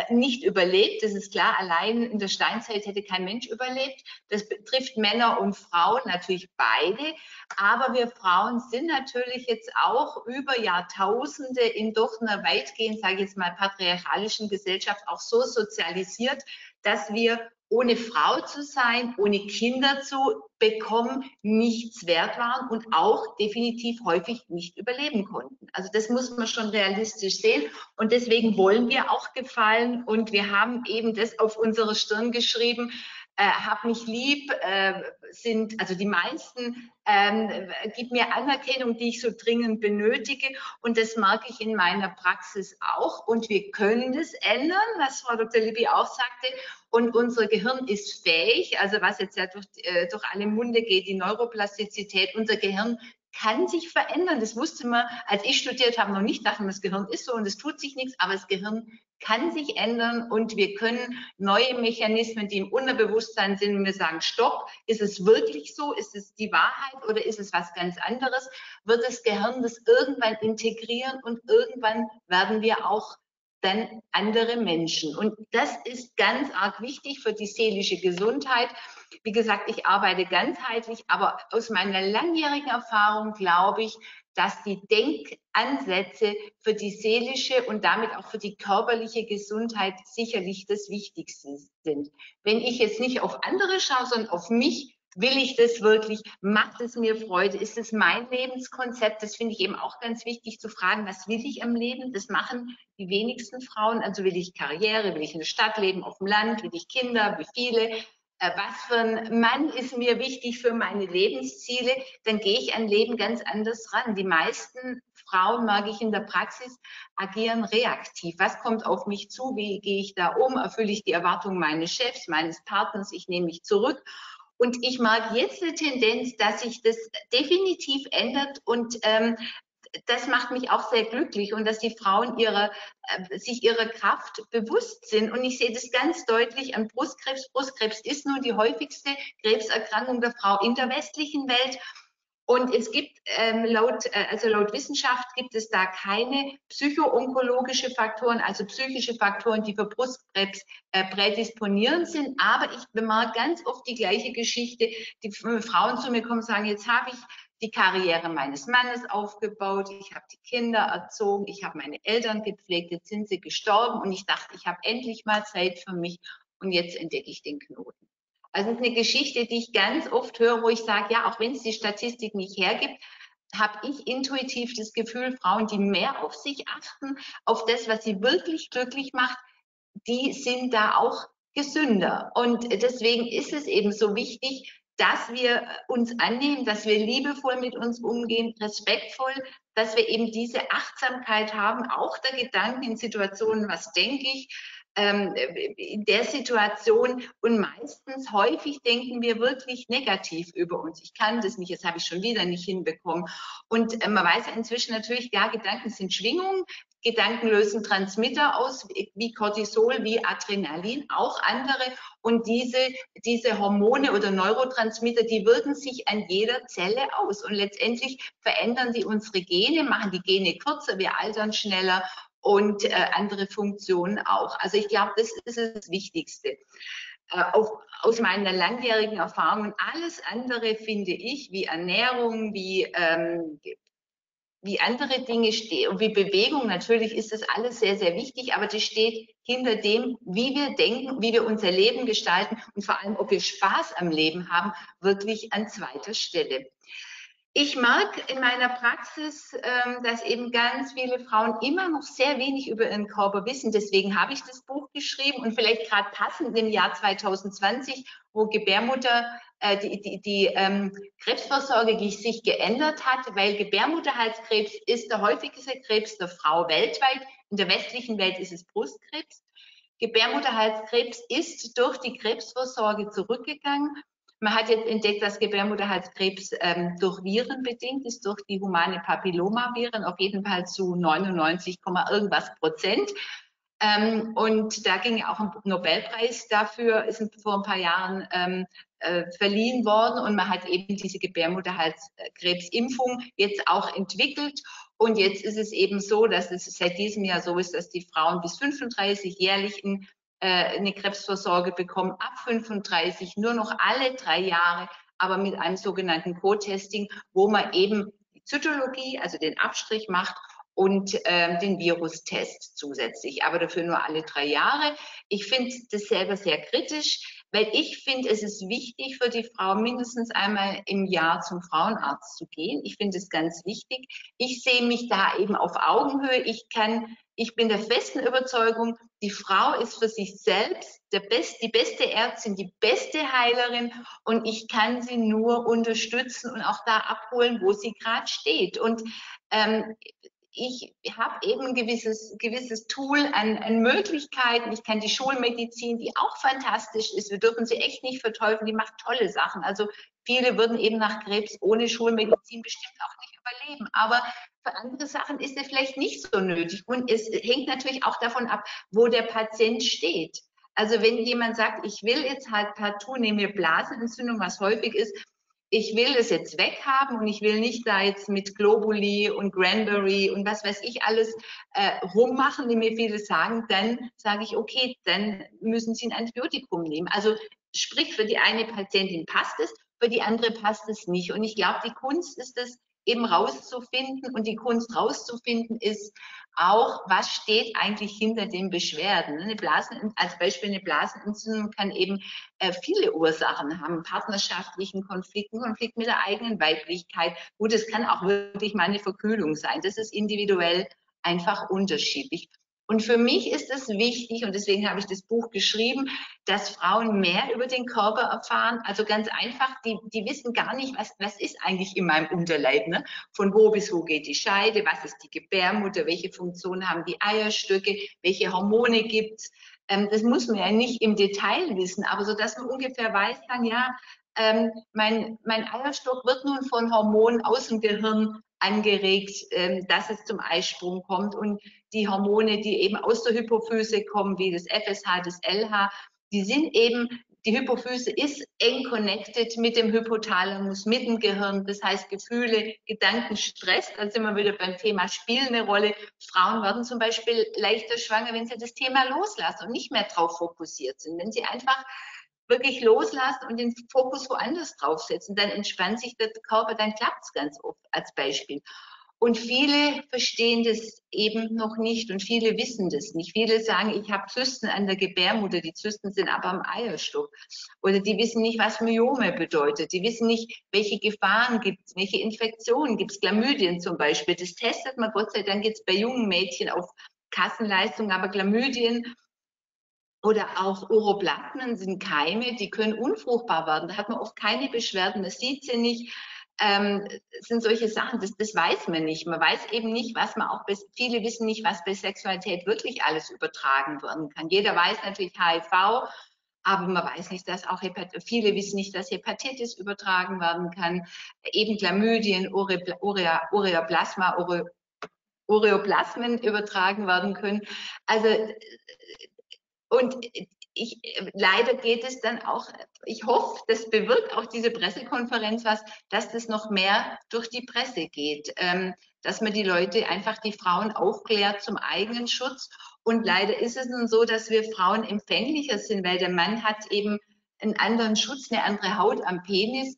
nicht überlebt. Das ist klar, allein in der Steinzeit hätte kein Mensch überlebt. Das betrifft Männer und Frauen, natürlich beide. Aber wir Frauen sind natürlich jetzt auch über Jahrtausende in doch einer weitgehend, sage ich jetzt mal, patriarchalischen Gesellschaft auch so sozialisiert, dass wir ohne Frau zu sein, ohne Kinder zu bekommen, nichts wert waren und auch definitiv häufig nicht überleben konnten. Also das muss man schon realistisch sehen, und deswegen wollen wir auch gefallen, und wir haben eben das auf unsere Stirn geschrieben. Hab mich lieb, sind, also die meisten, gib mir Anerkennung, die ich so dringend benötige, und das merke ich in meiner Praxis auch, und wir können das ändern, was Frau Dr. Libby auch sagte, und unser Gehirn ist fähig, also was jetzt ja durch alle Munde geht, die Neuroplastizität, unser Gehirn kann sich verändern. Das wusste man, als ich studiert habe, noch nicht, dachte man, das Gehirn ist so und es tut sich nichts, aber das Gehirn kann sich ändern, und wir können neue Mechanismen, die im Unterbewusstsein sind, wenn wir sagen, stopp, ist es wirklich so, ist es die Wahrheit oder ist es was ganz anderes, wird das Gehirn das irgendwann integrieren, und irgendwann werden wir auch dann andere Menschen. Und das ist ganz arg wichtig für die seelische Gesundheit. Wie gesagt, ich arbeite ganzheitlich, aber aus meiner langjährigen Erfahrung glaube ich, dass die Denkansätze für die seelische und damit auch für die körperliche Gesundheit sicherlich das Wichtigste sind. Wenn ich jetzt nicht auf andere schaue, sondern auf mich, Will ich das wirklich? Macht es mir Freude? Ist es mein Lebenskonzept? Das finde ich eben auch ganz wichtig zu fragen, was will ich am Leben? Das machen die wenigsten Frauen. Also will ich Karriere? Will ich in der Stadt leben, auf dem Land? Will ich Kinder? Wie viele? Was für ein Mann ist mir wichtig für meine Lebensziele? Dann gehe ich an Leben ganz anders ran. Die meisten Frauen, merke ich in der Praxis, agieren reaktiv. Was kommt auf mich zu? Wie gehe ich da um? Erfülle ich die Erwartungen meines Chefs, meines Partners? Ich nehme mich zurück. Und ich merke jetzt eine Tendenz, dass sich das definitiv ändert und das macht mich auch sehr glücklich und dass die Frauen sich ihrer Kraft bewusst sind. Und ich sehe das ganz deutlich an Brustkrebs. Brustkrebs ist nun die häufigste Krebserkrankung der Frau in der westlichen Welt. Und es gibt, laut Wissenschaft gibt es da keine psycho-onkologische Faktoren, also psychische Faktoren, die für Brustkrebs prädisponierend sind. Aber ich bemerke ganz oft die gleiche Geschichte. Die Frauen zu mir kommen und sagen, jetzt habe ich die Karriere meines Mannes aufgebaut, ich habe die Kinder erzogen, ich habe meine Eltern gepflegt, jetzt sind sie gestorben und ich dachte, ich habe endlich mal Zeit für mich und jetzt entdecke ich den Knoten. Also es ist eine Geschichte, die ich ganz oft höre, wo ich sage, ja, auch wenn es die Statistik nicht hergibt, habe ich intuitiv das Gefühl, Frauen, die mehr auf sich achten, auf das, was sie wirklich glücklich macht, die sind da auch gesünder. Und deswegen ist es eben so wichtig, dass wir uns annehmen, dass wir liebevoll mit uns umgehen, respektvoll, dass wir eben diese Achtsamkeit haben, auch der Gedanken in Situationen, was denke ich, in der Situation, und meistens häufig denken wir wirklich negativ über uns. Ich kann das nicht, jetzt habe ich schon wieder nicht hinbekommen. Und man weiß ja inzwischen natürlich, ja, Gedanken sind Schwingungen, Gedanken lösen Transmitter aus, wie Cortisol, wie Adrenalin, auch andere. Und diese Hormone oder Neurotransmitter, die wirken sich an jeder Zelle aus. Und letztendlich verändern die unsere Gene, machen die Gene kürzer, wir altern schneller und andere Funktionen auch. Also ich glaube, das ist das Wichtigste. Aus meiner langjährigen Erfahrung, und alles andere finde ich, wie Ernährung, wie andere Dinge stehen und wie Bewegung, natürlich ist das alles sehr, sehr wichtig, aber das steht hinter dem, wie wir denken, wie wir unser Leben gestalten und vor allem, ob wir Spaß am Leben haben, wirklich an zweiter Stelle. Ich merke in meiner Praxis, dass eben ganz viele Frauen immer noch sehr wenig über ihren Körper wissen. Deswegen habe ich das Buch geschrieben und vielleicht gerade passend im Jahr 2020, wo Gebärmutter die Krebsvorsorge sich geändert hat, weil Gebärmutterhalskrebs ist der häufigste Krebs der Frau weltweit. In der westlichen Welt ist es Brustkrebs. Gebärmutterhalskrebs ist durch die Krebsvorsorge zurückgegangen. Man hat jetzt entdeckt, dass Gebärmutterhalskrebs durch Viren bedingt ist, durch die humane Papillomaviren, auf jeden Fall zu 99, irgendwas %. Und da ging auch ein Nobelpreis dafür, ist vor ein paar Jahren verliehen worden. Und man hat eben diese Gebärmutterhalskrebsimpfung jetzt auch entwickelt. Und jetzt ist es eben so, dass es seit diesem Jahr so ist, dass die Frauen bis 35 jährlich eine Krebsvorsorge bekommen, ab 35 nur noch alle 3 Jahre, aber mit einem sogenannten Co-Testing, wo man eben die Zytologie, also den Abstrich macht und den Virustest zusätzlich, aber dafür nur alle 3 Jahre. Ich finde das selber sehr kritisch, weil ich finde, es ist wichtig für die Frau, mindestens einmal im Jahr zum Frauenarzt zu gehen. Ich finde es ganz wichtig. Ich sehe mich da eben auf Augenhöhe. Ich bin der festen Überzeugung, die Frau ist für sich selbst die beste Ärztin, die beste Heilerin, und ich kann sie nur unterstützen und auch da abholen, wo sie gerade steht. Und ich habe eben ein gewisses Tool an Möglichkeiten. Ich kann die Schulmedizin, die auch fantastisch ist, wir dürfen sie echt nicht verteufeln, die macht tolle Sachen. Also viele würden eben nach Krebs ohne Schulmedizin bestimmt auch nicht überleben. Aber für andere Sachen ist es vielleicht nicht so nötig. Und es hängt natürlich auch davon ab, wo der Patient steht. Also wenn jemand sagt, ich will jetzt halt partout, nehme mir Blasenentzündung, was häufig ist, ich will es jetzt weghaben und ich will nicht da jetzt mit Globuli und Cranberry und was weiß ich alles rummachen, wie mir viele sagen, dann sage ich, okay, dann müssen Sie ein Antibiotikum nehmen. Also sprich, für die eine Patientin passt es, für die andere passt es nicht. Und ich glaube, die Kunst ist es, eben rauszufinden. Und die Kunst rauszufinden ist auch, was steht eigentlich hinter den Beschwerden. Als Beispiel eine Blasenentzündung kann eben viele Ursachen haben, partnerschaftlichen Konflikten, Konflikt mit der eigenen Weiblichkeit. Gut, es kann auch wirklich mal eine Verkühlung sein. Das ist individuell einfach unterschiedlich. Und für mich ist es wichtig, und deswegen habe ich das Buch geschrieben, dass Frauen mehr über den Körper erfahren. Also ganz einfach, die wissen gar nicht, was ist eigentlich in meinem Unterleib, ne? Von wo bis wo geht die Scheide, was ist die Gebärmutter, welche Funktionen haben die Eierstöcke, welche Hormone gibt es. Das muss man ja nicht im Detail wissen, aber so, dass man ungefähr weiß kann, ja, mein Eierstock wird nun von Hormonen aus dem Gehirn angeregt, dass es zum Eisprung kommt, und die Hormone, die eben aus der Hypophyse kommen, wie das FSH, das LH, die sind eben, die Hypophyse ist eng connected mit dem Hypothalamus, mit dem Gehirn. Das heißt, Gefühle, Gedanken, Stress, dann sind wir wieder beim Thema spielen eine Rolle. Frauen werden zum Beispiel leichter schwanger, wenn sie das Thema loslassen und nicht mehr drauf fokussiert sind. Wenn sie einfach wirklich loslassen und den Fokus woanders draufsetzen, dann entspannt sich der Körper, dann klappt es ganz oft, als Beispiel. Und viele verstehen das eben noch nicht und viele wissen das nicht. Viele sagen, ich habe Zysten an der Gebärmutter, die Zysten sind aber am Eierstock. Oder die wissen nicht, was Myome bedeutet. Die wissen nicht, welche Gefahren gibt es, welche Infektionen gibt es. Chlamydien zum Beispiel, das testet man Gott sei Dank jetzt bei jungen Mädchen auf Kassenleistung, aber Chlamydien oder auch Uroplasmen sind Keime, die können unfruchtbar werden. Da hat man oft keine Beschwerden, das sieht sie nicht. Sind solche Sachen, das weiß man nicht. Man weiß eben nicht, was man auch, viele wissen nicht, was bei Sexualität wirklich alles übertragen werden kann. Jeder weiß natürlich HIV, aber man weiß nicht, dass auch viele wissen nicht, dass Hepatitis übertragen werden kann. Eben Chlamydien, Ureoplasmen übertragen werden können. Also, und leider geht es dann auch, ich hoffe, das bewirkt auch diese Pressekonferenz was, dass das noch mehr durch die Presse geht, dass man die Leute, einfach die Frauen aufklärt zum eigenen Schutz. Und leider ist es nun so, dass wir Frauen empfänglicher sind, weil der Mann hat eben einen anderen Schutz, eine andere Haut am Penis.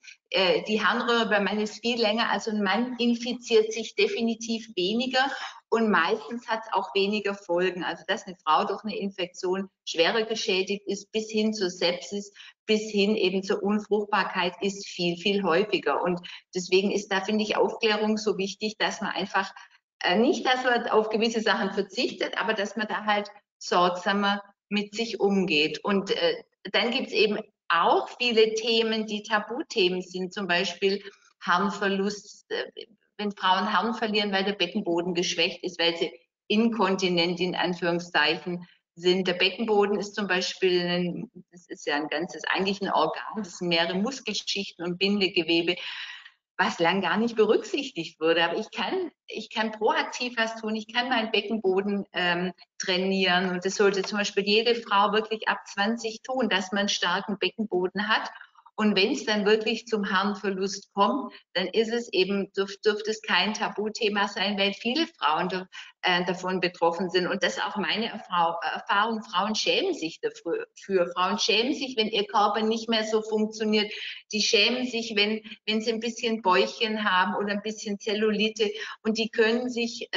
Die Harnröhre beim Mann ist viel länger, also ein Mann infiziert sich definitiv weniger. Und meistens hat es auch weniger Folgen. Also dass eine Frau durch eine Infektion schwerer geschädigt ist, bis hin zur Sepsis, bis hin eben zur Unfruchtbarkeit, ist viel, viel häufiger. Und deswegen ist da, finde ich, Aufklärung so wichtig, dass man einfach nicht, dass man auf gewisse Sachen verzichtet, aber dass man da halt sorgsamer mit sich umgeht. Und dann gibt es eben auch viele Themen, die Tabuthemen sind, zum Beispiel Harnverlust, wenn Frauen Harn verlieren, weil der Beckenboden geschwächt ist, weil sie inkontinent in Anführungszeichen sind. Der Beckenboden ist zum Beispiel, das ist ja ein ganzes, eigentlich ein Organ, das sind mehrere Muskelschichten und Bindegewebe, was lang gar nicht berücksichtigt wurde. Aber ich kann proaktiv was tun, ich kann meinen Beckenboden trainieren, und das sollte zum Beispiel jede Frau wirklich ab 20 tun, dass man einen starken Beckenboden hat. Und wenn es dann wirklich zum Harnverlust kommt, dann ist es eben, dürfte es kein Tabuthema sein, weil viele Frauen davon betroffen sind. Und das ist auch meine Erfahrung. Frauen schämen sich dafür. Frauen schämen sich, wenn ihr Körper nicht mehr so funktioniert. Die schämen sich, wenn sie ein bisschen Bäuchchen haben oder ein bisschen Zellulite. Und die können sich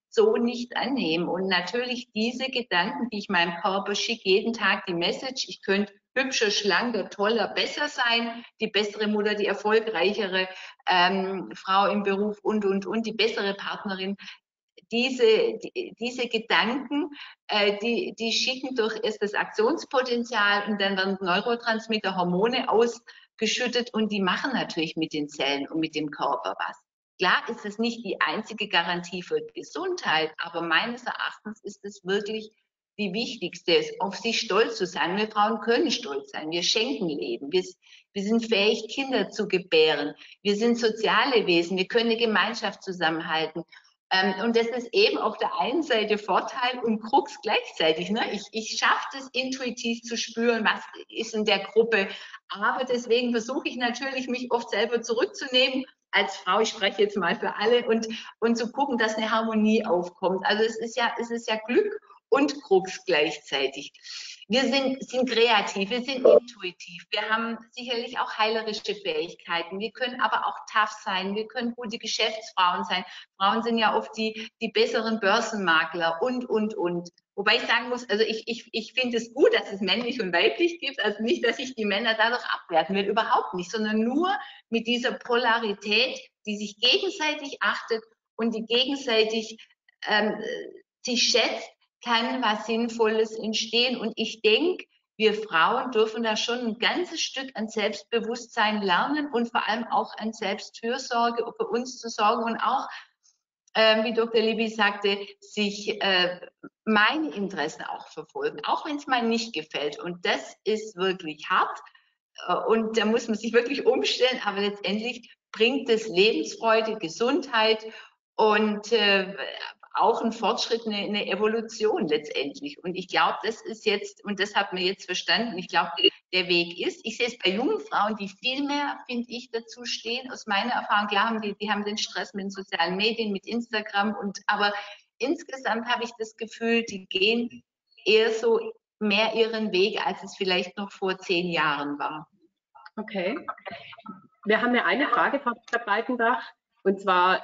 so nicht annehmen. Und natürlich diese Gedanken, die ich meinem Körper schicke, jeden Tag die Message, ich könnte hübscher, schlanker, toller, besser sein, die bessere Mutter, die erfolgreichere Frau im Beruf und, die bessere Partnerin. Diese Gedanken, die schicken durch erst das Aktionspotenzial, und dann werden Neurotransmitter, Hormone ausgeschüttet, und die machen natürlich mit den Zellen und mit dem Körper was. Klar ist es nicht die einzige Garantie für Gesundheit, aber meines Erachtens ist es wirklich die wichtigste, auf sich stolz zu sein. Wir Frauen können stolz sein. Wir schenken Leben. Wir sind fähig, Kinder zu gebären. Wir sind soziale Wesen. Wir können eine Gemeinschaft zusammenhalten. Und das ist eben auf der einen Seite Vorteil und Krux gleichzeitig. Ne? Ich schaffe das intuitiv zu spüren, was ist in der Gruppe. Aber deswegen versuche ich natürlich, mich oft selber zurückzunehmen als Frau. Ich spreche jetzt mal für alle, und zu gucken, dass eine Harmonie aufkommt. Also es ist ja Glück und Krux gleichzeitig. Wir sind kreativ, wir sind intuitiv, wir haben sicherlich auch heilerische Fähigkeiten, wir können aber auch tough sein, wir können gute Geschäftsfrauen sein. Frauen sind ja oft die besseren Börsenmakler und. Wobei ich sagen muss, also ich finde es gut, dass es männlich und weiblich gibt, also nicht, dass ich die Männer dadurch abwerten will, überhaupt nicht, sondern nur mit dieser Polarität, die sich gegenseitig achtet und die gegenseitig sich schätzt, kann was Sinnvolles entstehen. Und ich denke, wir Frauen dürfen da schon ein ganzes Stück an Selbstbewusstsein lernen und vor allem auch an Selbstfürsorge, für uns zu sorgen und auch, wie Dr. Libby sagte, sich meine Interessen auch verfolgen, auch wenn es mal nicht gefällt. Und das ist wirklich hart und da muss man sich wirklich umstellen, aber letztendlich bringt es Lebensfreude, Gesundheit und auch ein Fortschritt, eine Evolution letztendlich. Und ich glaube, das ist jetzt, und das hat man jetzt verstanden, ich glaube, der Weg ist, ich sehe es bei jungen Frauen, die viel mehr, finde ich, dazu stehen, aus meiner Erfahrung, klar, die haben den Stress mit den sozialen Medien, mit Instagram, aber insgesamt habe ich das Gefühl, die gehen eher so mehr ihren Weg, als es vielleicht noch vor 10 Jahren war. Okay. Wir haben ja eine Frage, Frau Dr. Breitenbach, und zwar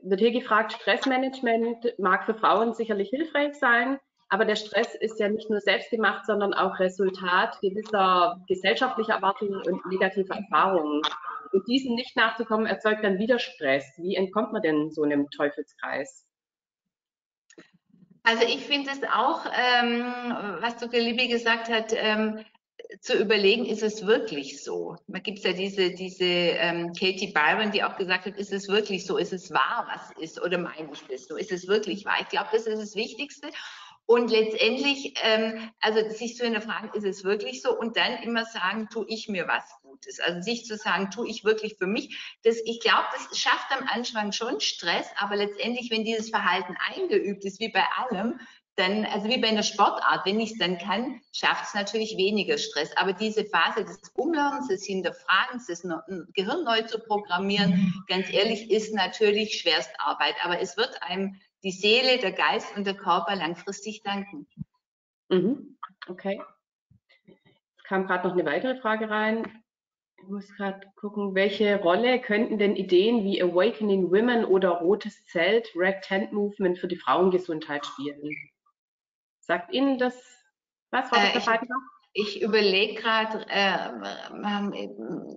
wird hier gefragt, Stressmanagement mag für Frauen sicherlich hilfreich sein, aber der Stress ist ja nicht nur selbstgemacht, sondern auch Resultat gewisser gesellschaftlicher Erwartungen und negativer Erfahrungen. Und diesen nicht nachzukommen, erzeugt dann wieder Stress. Wie entkommt man denn so einem Teufelskreis? Also ich finde es auch, was Dr. Libby gesagt hat, zu überlegen, ist es wirklich so? Da gibt es ja diese Katie Byron, die auch gesagt hat, ist es wirklich so? Ist es wahr, was ist? Oder meine ich das so? Ist es wirklich wahr? Ich glaube, das ist das Wichtigste. Und letztendlich, also sich zu hinterfragen, ist es wirklich so? Und dann immer sagen, tue ich mir was Gutes? Also sich zu sagen, tue ich wirklich für mich? Ich glaube, das schafft am Anfang schon Stress, aber letztendlich, wenn dieses Verhalten eingeübt ist, wie bei allem, dann, also wie bei einer Sportart, wenn ich es dann kann, schafft es natürlich weniger Stress. Aber diese Phase des Umlernens, des Hinterfragens, des Gehirn neu zu programmieren, ganz ehrlich, ist natürlich Schwerstarbeit. Aber es wird einem die Seele, der Geist und der Körper langfristig danken. Okay. Es kam gerade noch eine weitere Frage rein. Ich muss gerade gucken, welche Rolle könnten denn Ideen wie Awakening Women oder Rotes Zelt, Red Tent Movement für die Frauengesundheit spielen? Sagt Ihnen das was, Frau Dr. Breitenbach? Ich überlege gerade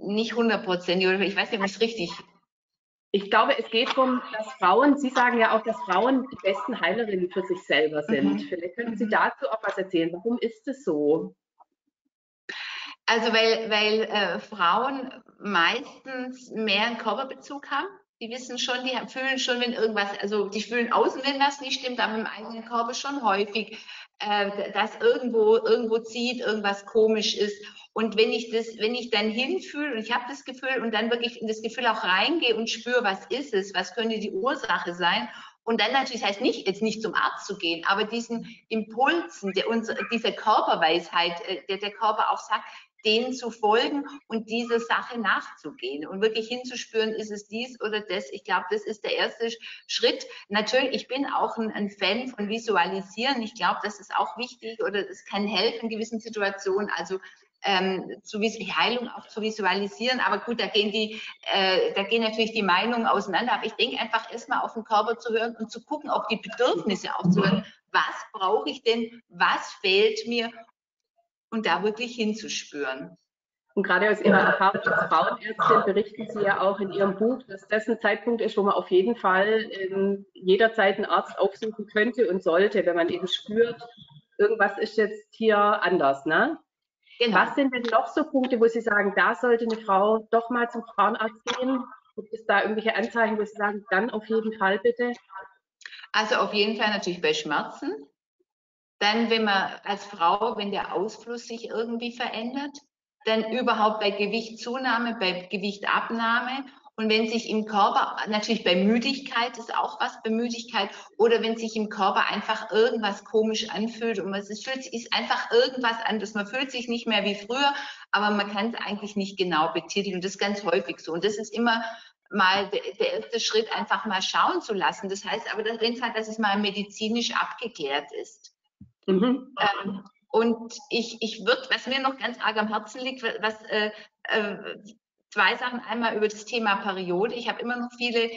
nicht 100%, ich weiß nicht, ob es richtig. Ich glaube, es geht darum, dass Frauen, Sie sagen ja auch, dass Frauen die besten Heilerinnen für sich selber sind. Vielleicht können Sie dazu auch was erzählen. Warum ist es so? Also weil Frauen meistens mehr einen Körperbezug haben. Die wissen schon, die fühlen schon, wenn irgendwas, also die fühlen außen, wenn was nicht stimmt, aber im eigenen Körper schon häufig, dass irgendwo zieht, irgendwas komisch ist. Und wenn ich dann hinfühle und ich habe das Gefühl und dann wirklich in das Gefühl auch reingehe und spüre, was ist es, was könnte die Ursache sein? Und dann natürlich, das heißt nicht, jetzt nicht zum Arzt zu gehen, aber diesen Impulsen, dieser Körperweisheit, der Körper auch sagt, denen zu folgen und dieser Sache nachzugehen und wirklich hinzuspüren, ist es dies oder das. Ich glaube, das ist der erste Schritt. Natürlich, ich bin auch ein Fan von Visualisieren. Ich glaube, das ist auch wichtig oder es kann helfen in gewissen Situationen. Also Heilung auch zu visualisieren. Aber gut, da gehen natürlich die Meinungen auseinander. Aber ich denke einfach erstmal auf den Körper zu hören und zu gucken, auch die Bedürfnisse aufzuhören. Was brauche ich denn? Was fehlt mir? Und da wirklich hinzuspüren. Und gerade aus Ihrer Erfahrung als Frauenärztin berichten Sie ja auch in Ihrem Buch, dass das ein Zeitpunkt ist, wo man auf jeden Fall jederzeit einen Arzt aufsuchen könnte und sollte, wenn man eben spürt, irgendwas ist jetzt hier anders, ne? Genau. Was sind denn noch so Punkte, wo Sie sagen, da sollte eine Frau doch mal zum Frauenarzt gehen? Gibt es da irgendwelche Anzeichen, wo Sie sagen, dann auf jeden Fall bitte? Also auf jeden Fall natürlich bei Schmerzen. Dann, wenn man als Frau, wenn der Ausfluss sich irgendwie verändert, dann überhaupt bei Gewichtszunahme, bei Gewichtabnahme und wenn sich im Körper, natürlich bei Müdigkeit ist auch was, bei Müdigkeit oder wenn sich im Körper einfach irgendwas komisch anfühlt und fühlt sich einfach irgendwas anders, man fühlt sich nicht mehr wie früher, aber man kann es eigentlich nicht genau betiteln und das ist ganz häufig so und das ist immer mal der erste Schritt, einfach mal schauen zu lassen. Das heißt aber, dass es mal medizinisch abgeklärt ist. Mhm. Und ich würde, was mir noch ganz arg am Herzen liegt, zwei Sachen. Einmal über das Thema Periode. Ich habe immer noch viele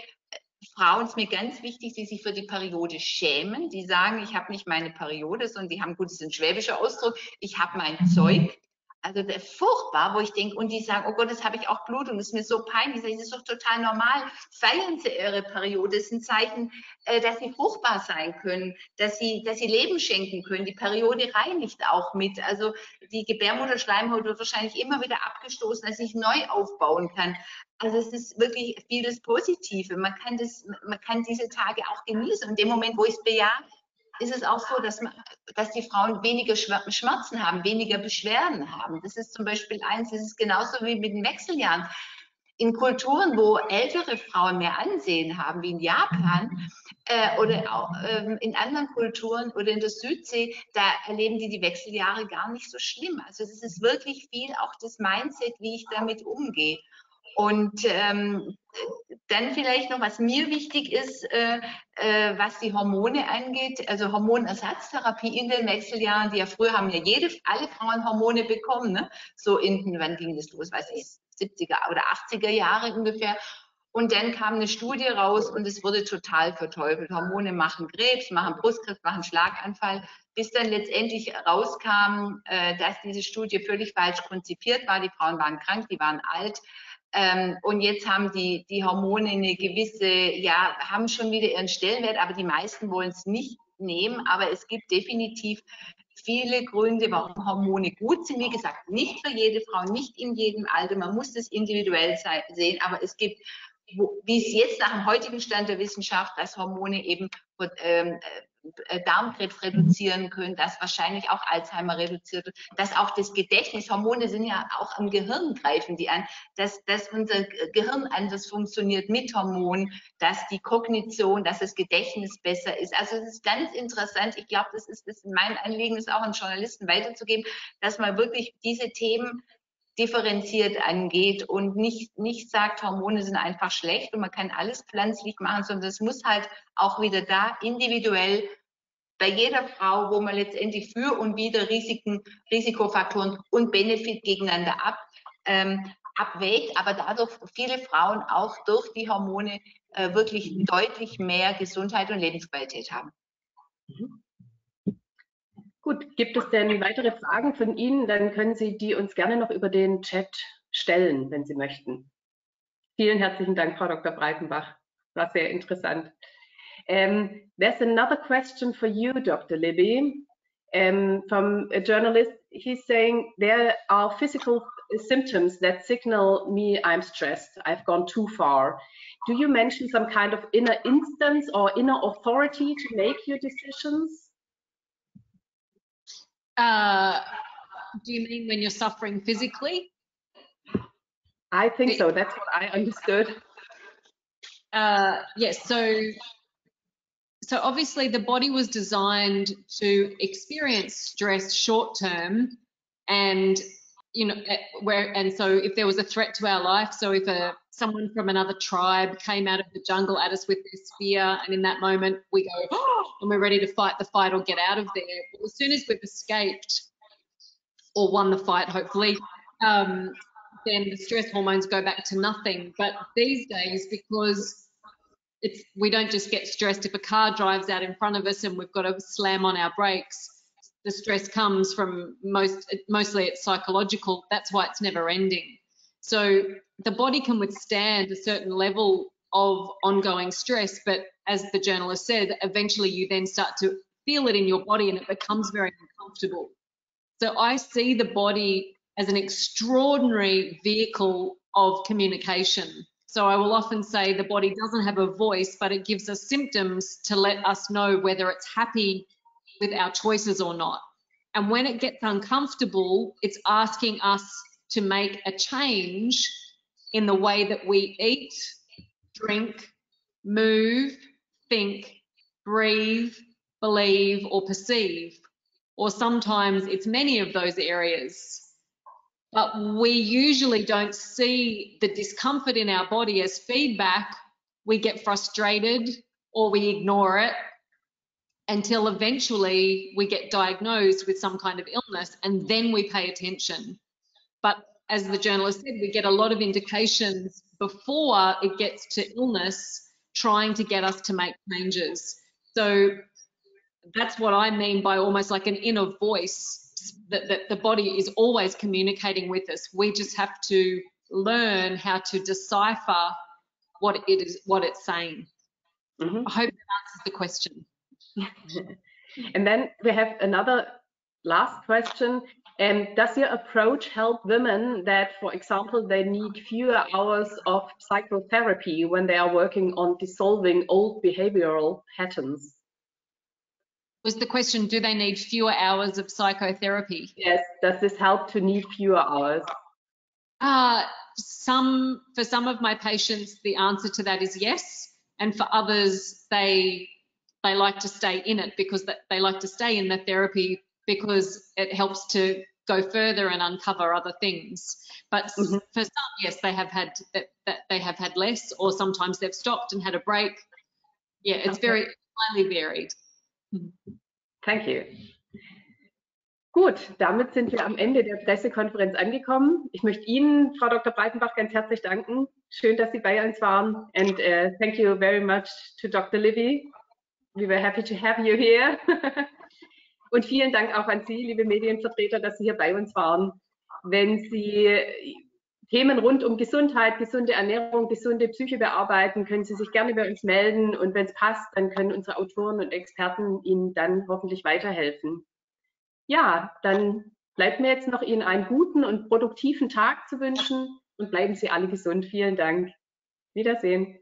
Frauen, es ist mir ganz wichtig, die sich für die Periode schämen, die sagen, ich habe nicht meine Periode, sondern die haben, gut, das ist ein schwäbischer Ausdruck, ich habe mein Zeug. Also der furchtbar, wo ich denke, und die sagen, oh Gott, das habe ich auch Blutung, das ist mir so peinlich. Das ist doch total normal. Feiern Sie Ihre Periode. Das ist ein Zeichen, dass Sie fruchtbar sein können, dass Sie Leben schenken können. Die Periode reinigt auch mit. Also die Gebärmutterschleimhaut wird wahrscheinlich immer wieder abgestoßen, dass ich neu aufbauen kann. Also es ist wirklich vieles Positive. Man kann diese Tage auch genießen. Und in dem Moment, wo ich es bejahe, ist es auch so, dass die Frauen weniger Schmerzen haben, weniger Beschwerden haben. Das ist zum Beispiel eins, das ist genauso wie mit den Wechseljahren. In Kulturen, wo ältere Frauen mehr Ansehen haben, wie in Japan oder auch in anderen Kulturen oder in der Südsee, da erleben die Wechseljahre gar nicht so schlimm. Also es ist wirklich viel auch das Mindset, wie ich damit umgehe. Und dann vielleicht noch, was mir wichtig ist, was die Hormone angeht, also Hormonersatztherapie in den Wechseljahren, die ja früher haben ja alle Frauen Hormone bekommen, ne? So wann ging das los, weiß ich, 70er oder 80er Jahre ungefähr. Und dann kam eine Studie raus und es wurde total verteufelt. Hormone machen Krebs, machen Brustkrebs, machen Schlaganfall, bis dann letztendlich rauskam, dass diese Studie völlig falsch konzipiert war. Die Frauen waren krank, die waren alt. Und jetzt haben die Hormone eine gewisse, ja, haben schon wieder ihren Stellenwert, aber die meisten wollen es nicht nehmen. Aber es gibt definitiv viele Gründe, warum Hormone gut sind. Wie gesagt, nicht für jede Frau, nicht in jedem Alter. Man muss das individuell sehen, aber es gibt, wie es jetzt nach dem heutigen Stand der Wissenschaft, dass Hormone eben Darmkrebs reduzieren können, dass wahrscheinlich auch Alzheimer reduziert wird, dass auch das Gedächtnis, Hormone sind ja auch am Gehirn, greifen die an, dass unser Gehirn anders funktioniert mit Hormonen, dass die Kognition, dass das Gedächtnis besser ist. Also es ist ganz interessant. Ich glaube, das ist mein Anliegen, ist auch an Journalisten weiterzugeben, dass man wirklich diese Themen differenziert angeht und nicht sagt, Hormone sind einfach schlecht und man kann alles pflanzlich machen, sondern es muss halt auch wieder da individuell bei jeder Frau, wo man letztendlich für und wider Risikofaktoren und Benefit gegeneinander abwägt, aber dadurch viele Frauen auch durch die Hormone wirklich deutlich mehr Gesundheit und Lebensqualität haben. Gut, gibt es denn weitere Fragen von Ihnen? Dann können Sie die uns gerne noch über den Chat stellen, wenn Sie möchten. Vielen herzlichen Dank, Frau Dr. Breitenbach. War sehr interessant. There's another question for you, Dr. Libby, from a journalist. He's saying there are physical symptoms that signal me I'm stressed. I've gone too far. Do you mention some kind of inner instance or inner authority to make your decisions? Do you mean when you're suffering physically? I think so. That's what I understood. Yes. So obviously the body was designed to experience stress short term, and so if there was a threat to our life, so if someone from another tribe came out of the jungle at us with their spear, and in that moment we go, oh, and we're ready to fight the fight or get out of there. But as soon as we've escaped or won the fight, hopefully, then the stress hormones go back to nothing. But these days, because we don't just get stressed if a car drives out in front of us and we've got to slam on our brakes. The stress comes from mostly it's psychological. That's why it's never ending. So the body can withstand a certain level of ongoing stress, but as the journalist said, eventually you then start to feel it in your body and it becomes very uncomfortable. So I see the body as an extraordinary vehicle of communication. So I will often say the body doesn't have a voice, but it gives us symptoms to let us know whether it's happy with our choices or not. And when it gets uncomfortable, it's asking us to make a change in the way that we eat, drink, move, think, breathe, believe, or perceive. Or sometimes it's many of those areas. but we usually don't see the discomfort in our body as feedback. We get frustrated or we ignore it until eventually we get diagnosed with some kind of illness, and then we pay attention. But as the journalist said, we get a lot of indications before it gets to illness, trying to get us to make changes. So that's what I mean by almost like an inner voice, that the body is always communicating with us. We just have to learn how to decipher what it's saying. Mm-hmm. I hope that answers the question. And then we have another last question. Does your approach help women that, for example, they need fewer hours of psychotherapy when they are working on dissolving old behavioral patterns? Was the question, do they need fewer hours of psychotherapy? Yes, does this help to need fewer hours? For some of my patients, the answer to that is yes. And for others, they like to stay in it because they like to stay in the therapy because it helps to go further and uncover other things. But for some, yes, they have had less, or sometimes they've stopped and had a break. Yeah, it's very highly varied. Thank you. Gut, damit sind wir am Ende der Pressekonferenz angekommen. Ich möchte Ihnen, Frau Dr. Breitenbach, ganz herzlich danken. Schön, dass Sie bei uns waren. And thank you very much to Dr. Libby. We were happy to have you here. Und vielen Dank auch an Sie, liebe Medienvertreter, dass Sie hier bei uns waren. Wenn Sie Themen rund um Gesundheit, gesunde Ernährung, gesunde Psyche bearbeiten, können Sie sich gerne bei uns melden. Und wenn es passt, dann können unsere Autoren und Experten Ihnen dann hoffentlich weiterhelfen. Ja, dann bleibt mir jetzt noch Ihnen einen guten und produktiven Tag zu wünschen und bleiben Sie alle gesund. Vielen Dank. Wiedersehen.